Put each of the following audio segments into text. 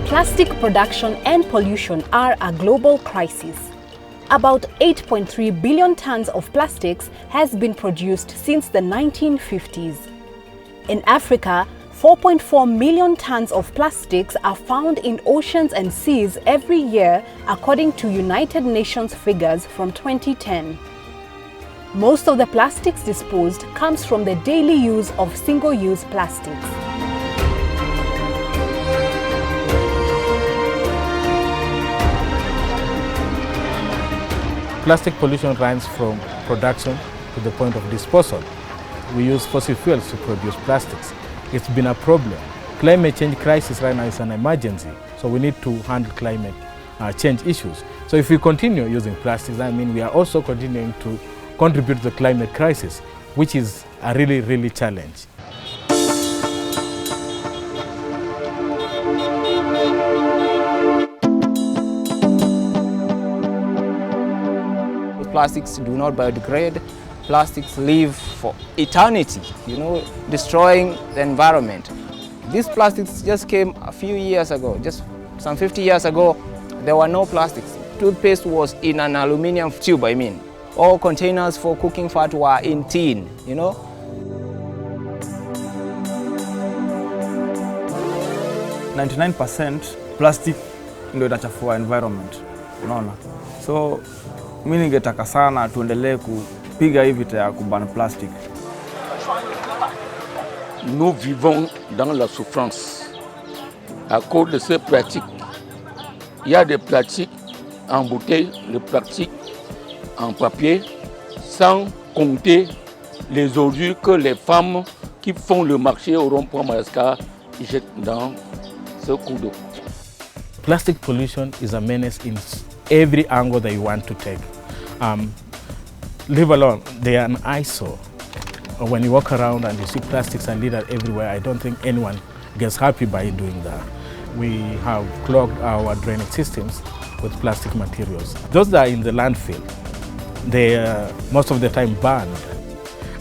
Plastic production and pollution are a global crisis. About 8.3 billion tons of plastics has been produced since the 1950s. In Africa, 4.4 million tons of plastics are found in oceans and seas every year, according to United Nations figures from 2010. Most of the plastics disposed comes from the daily use of single-use plastics. Plastic pollution runs from production to the point of disposal. We use fossil fuels to produce plastics. It's been a problem. Climate change crisis right now is an emergency, so we need to handle climate change issues. So if we continue using plastics, I mean we are also continuing to contribute to the climate crisis, which is a really challenge. Plastics do not biodegrade. Plastics live for eternity, destroying the environment. These plastics just came a few years ago, just some 50 years ago. There were no plastics. Toothpaste was in an aluminum tube, All containers for cooking fat were in tin, 99% plastic ndio inachafua environment, unaona. So mimi ningetaka sana tuendelee kupiga hii vita ya kuban plastic. Nous vivons dans la souffrance à cause de ces pratiques. Il y a des plastiques en bouteille, des plastiques en papier, sans compter les ordures que les femmes qui font le marché au rond-point Madagascar jettent dans ce coup d'eau. Plastic pollution is a menace in every angle that you want to take. Leave alone, they are an eyesore. When you walk around and you see plastics and litter everywhere, I don't think anyone gets happy by doing that. We have clogged our drainage systems with plastic materials. Those that are in the landfill, they are most of the time burned.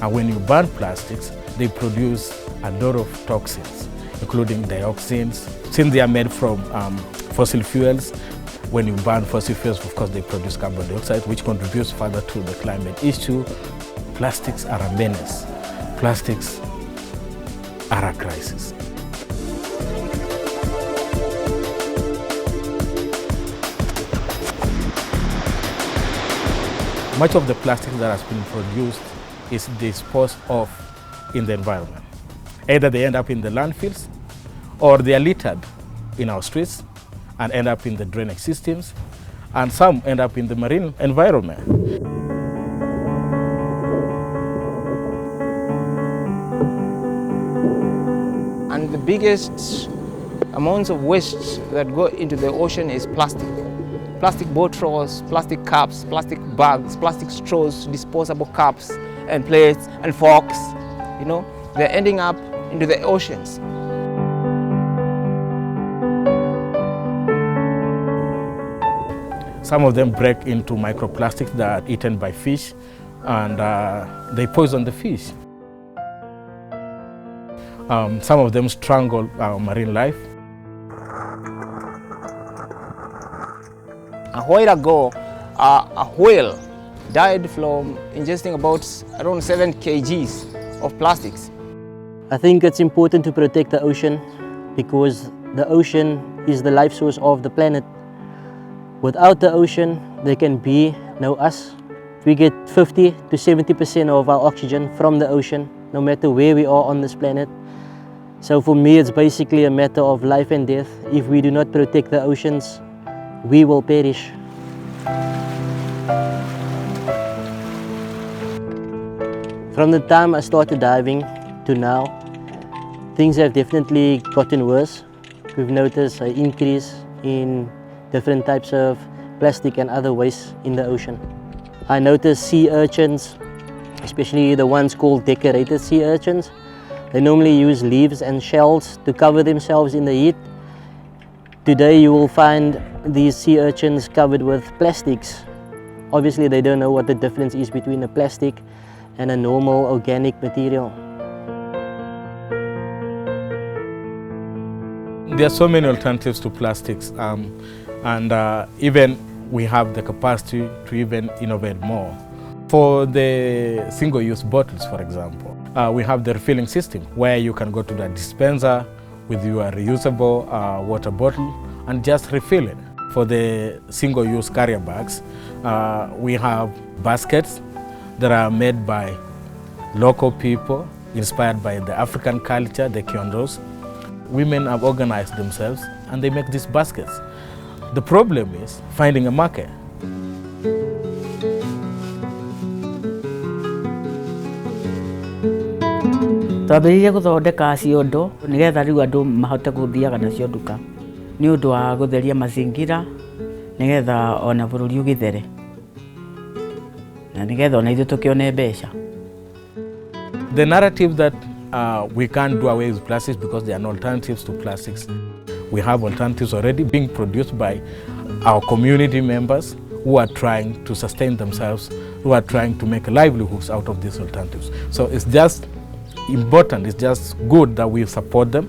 And when you burn plastics, they produce a lot of toxins, including dioxins. Since they are made from fossil fuels, when you burn fossil fuels, of course, they produce carbon dioxide, which contributes further to the climate issue. Plastics are a menace. Plastics are a crisis. Much of the plastic that has been produced is disposed of in the environment. Either they end up in the landfills or they are littered in our streets and end up in the drainage systems, and some end up in the marine environment. And the biggest amounts of waste that go into the ocean is plastic. Plastic bottles, plastic cups, plastic bags, plastic straws, disposable cups and plates and forks, they're ending up into the oceans. Some of them break into microplastics that are eaten by fish, and they poison the fish. Some of them strangle marine life. A while ago, a whale died from ingesting about around 7 kgs of plastics. I think it's important to protect the ocean because the ocean is the life source of the planet. Without the ocean, there can be no us. We get 50 to 70% of our oxygen from the ocean, no matter where we are on this planet. So for me, it's basically a matter of life and death. If we do not protect the oceans, we will perish. From the time I started diving to now, things have definitely gotten worse. We've noticed an increase in different types of plastic and other waste in the ocean. I noticed sea urchins, especially the ones called decorated sea urchins. They normally use leaves and shells to cover themselves in the heat. Today you will find these sea urchins covered with plastics. Obviously they don't know what the difference is between a plastic and a normal organic material. There are so many alternatives to plastics, and even we have the capacity to even innovate more. For the single-use bottles, for example, we have the refilling system where you can go to the dispenser with your reusable water bottle and just refill it. For the single-use carrier bags, we have baskets that are made by local people, inspired by the African culture, the Kiondos. Women have organized themselves and they make these baskets. The problem is finding a market. Twambĩrĩirie gũthondeka ciondo nĩgetha rĩu andũ mahote gũthiaga nacio nduka nĩ ũndũ wa gũtheria mazingira nĩgetha ona bũrũri ũgĩthere na nĩgetha ona ithuĩ tũkĩone mbeca. The narrative that we can't do away with plastics because there are no alternatives to plastics. We have alternatives already being produced by our community members who are trying to sustain themselves, who are trying to make livelihoods out of these alternatives. So it's just important, it's just good that we support them.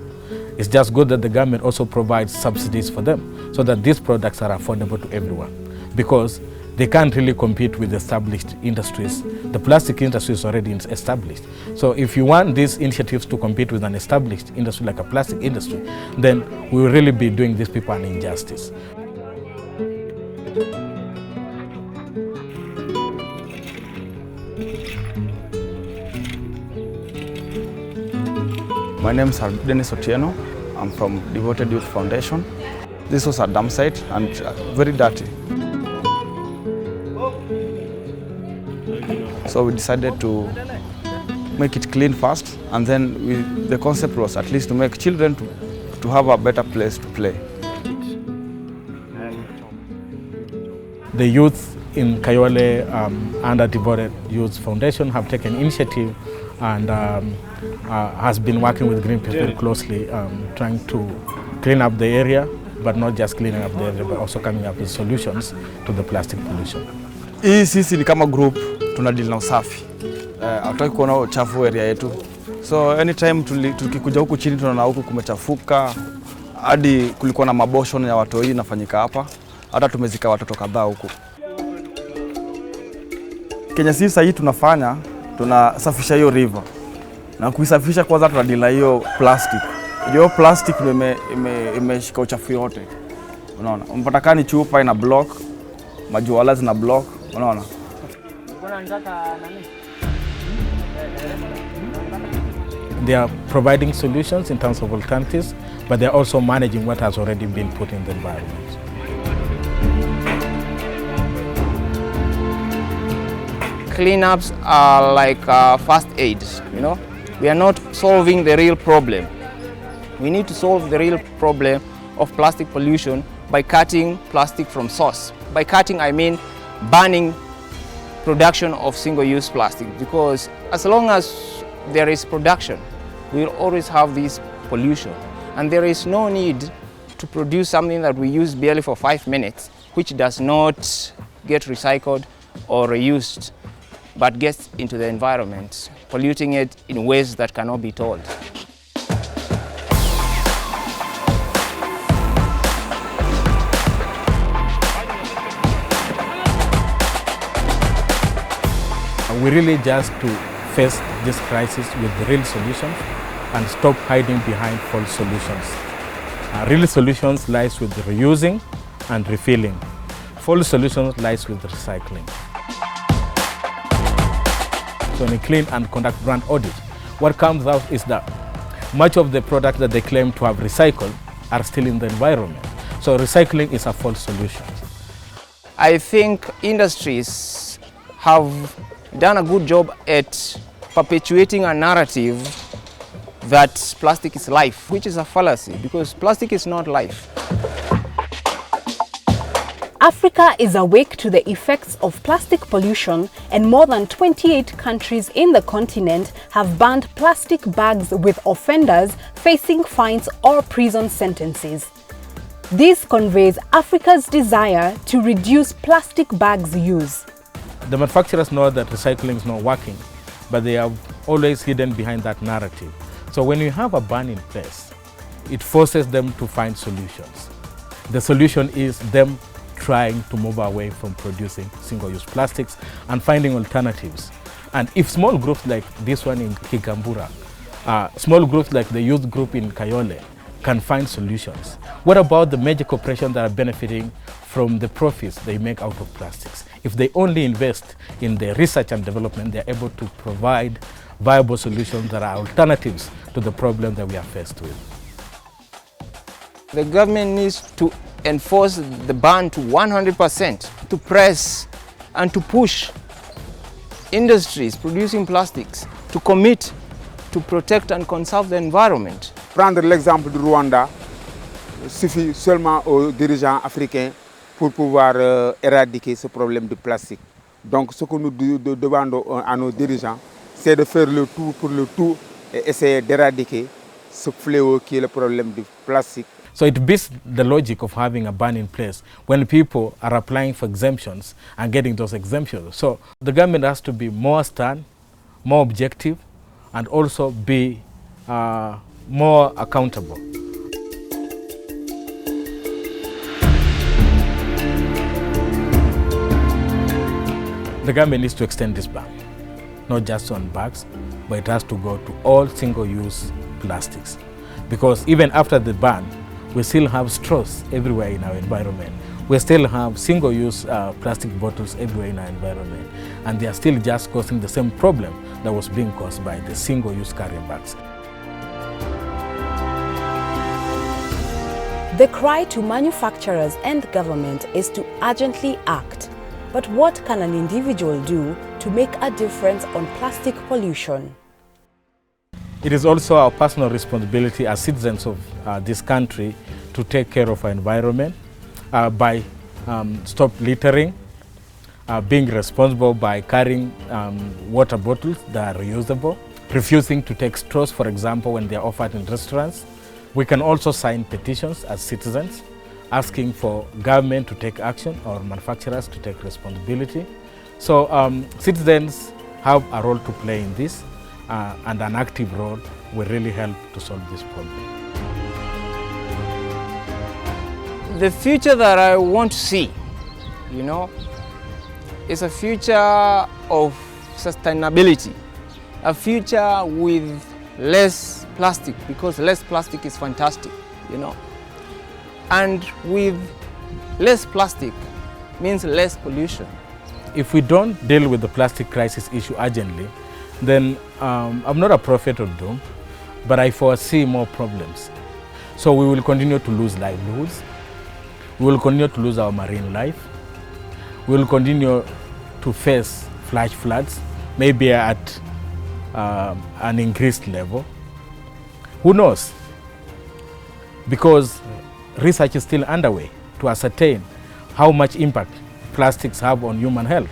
It's just good that the government also provides subsidies for them so that these products are affordable to everyone, because they can't really compete with established industries. The plastic industry is already established. So if you want these initiatives to compete with an established industry like a plastic industry, then we will really be doing these people an injustice. My name is Dennis Otieno. I'm from Devoted Youth Foundation. This was a dump site and very dirty. So we decided to make it clean first, and then the concept was at least to make children to have a better place to play. The youth in Kayole under Devoted Youth Foundation have taken initiative and has been working with Greenpeace very closely, trying to clean up the area, but not just cleaning up the area, but also coming up with solutions to the plastic pollution. Hii sisi ni kama group tuna deal na usafi. Hatutaki kuona uchafu area yetu. So anytime tukikuja huku chini tunaona huku kumechafuka, hadi kulikuwa na maboshon ya watoi inafanyika hapa. Hata tumezika watoto kadhaa huku. Kenya sisi sasa hii tunafanya, tunasafisha hiyo river. Na kuisafisha kwanza tunadila hiyo plastic. Hiyo plastic imeshika uchafu yote. Unaona? Mpaka kani chupa ina block, majuala zina block, unaona? They are providing solutions in terms of alternatives, but they are also managing what has already been put in the environment. Cleanups are like first aid, you know. We are not solving the real problem. We need to solve the real problem of plastic pollution by cutting plastic from source. By cutting, I mean banning production of single-use plastic, because as long as there is production, we will always have this pollution. And there is no need to produce something that we use barely for 5 minutes, which does not get recycled or reused, but gets into the environment, polluting it in ways that cannot be told. We really just to face this crisis with the real solutions and stop hiding behind false solutions. Real solutions lies with reusing and refilling. False solutions lies with recycling. So in a clean and conduct brand audit, what comes out is that much of the products that they claim to have recycled are still in the environment. So recycling is a false solution. I think industries have done a good job at perpetuating a narrative that plastic is life, which is a fallacy, because plastic is not life. Africa is awake to the effects of plastic pollution, and more than 28 countries in the continent have banned plastic bags, with offenders facing fines or prison sentences. This conveys Africa's desire to reduce plastic bags use. The manufacturers know that recycling is not working, but they are always hidden behind that narrative. So when you have a ban in place, it forces them to find solutions. The solution is them trying to move away from producing single-use plastics and finding alternatives. And if small groups like this one in Kigambura, small groups like the youth group in Kayole can find solutions, what about the major corporations that are benefiting from the profits they make out of plastics? If they only invest in the research and development, they're able to provide viable solutions that are alternatives to the problem that we are faced with. The government needs to enforce the ban to 100%, to press and to push industries producing plastics to commit to protect and conserve the environment. Prendre l'exemple du Rwanda suffit seulement aux dirigeants africains pour pouvoir éradiquer ce problème de plastique. Donc ce que nous demandons à nos dirigeants, c'est de faire le tout pour le tout et essayer d'éradiquer ce fléau qui est le problème du plastique. So it beats the logic of having a ban in place when people are applying for exemptions and getting those exemptions. So the government has to be more stern, more objective, and also be more accountable. The government needs to extend this ban, not just on bags, but it has to go to all single-use plastics. Because even after the ban, we still have straws everywhere in our environment. We still have single-use plastic bottles everywhere in our environment. And they are still just causing the same problem that was being caused by the single-use carrier bags. The cry to manufacturers and government is to urgently act. But what can an individual do to make a difference on plastic pollution? It is also our personal responsibility as citizens of this country to take care of our environment by stop littering, being responsible by carrying water bottles that are reusable, refusing to take straws, for example, when they are offered in restaurants. We can also sign petitions as citizens asking for government to take action or manufacturers to take responsibility. So citizens have a role to play in this. And an active role will really help to solve this problem. The future that I want to see, is a future of sustainability, a future with less plastic, because less plastic is fantastic, And with less plastic means less pollution. If we don't deal with the plastic crisis issue urgently, then I'm not a prophet of doom, but I foresee more problems. So we will continue to lose livelihoods. We will continue to lose our marine life. We will continue to face flash floods, maybe at an increased level. Who knows? Because research is still underway to ascertain how much impact plastics have on human health.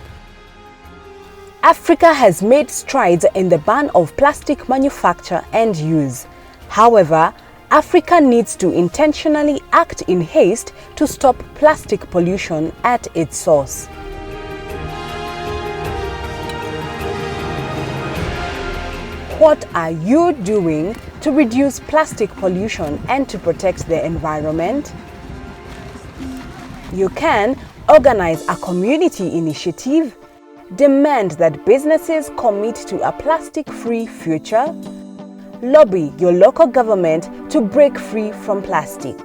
Africa has made strides in the ban of plastic manufacture and use. However, Africa needs to intentionally act in haste to stop plastic pollution at its source. What are you doing to reduce plastic pollution and to protect the environment? You can organize a community initiative, demand that businesses commit to a plastic-free future, lobby your local government to break free from plastic.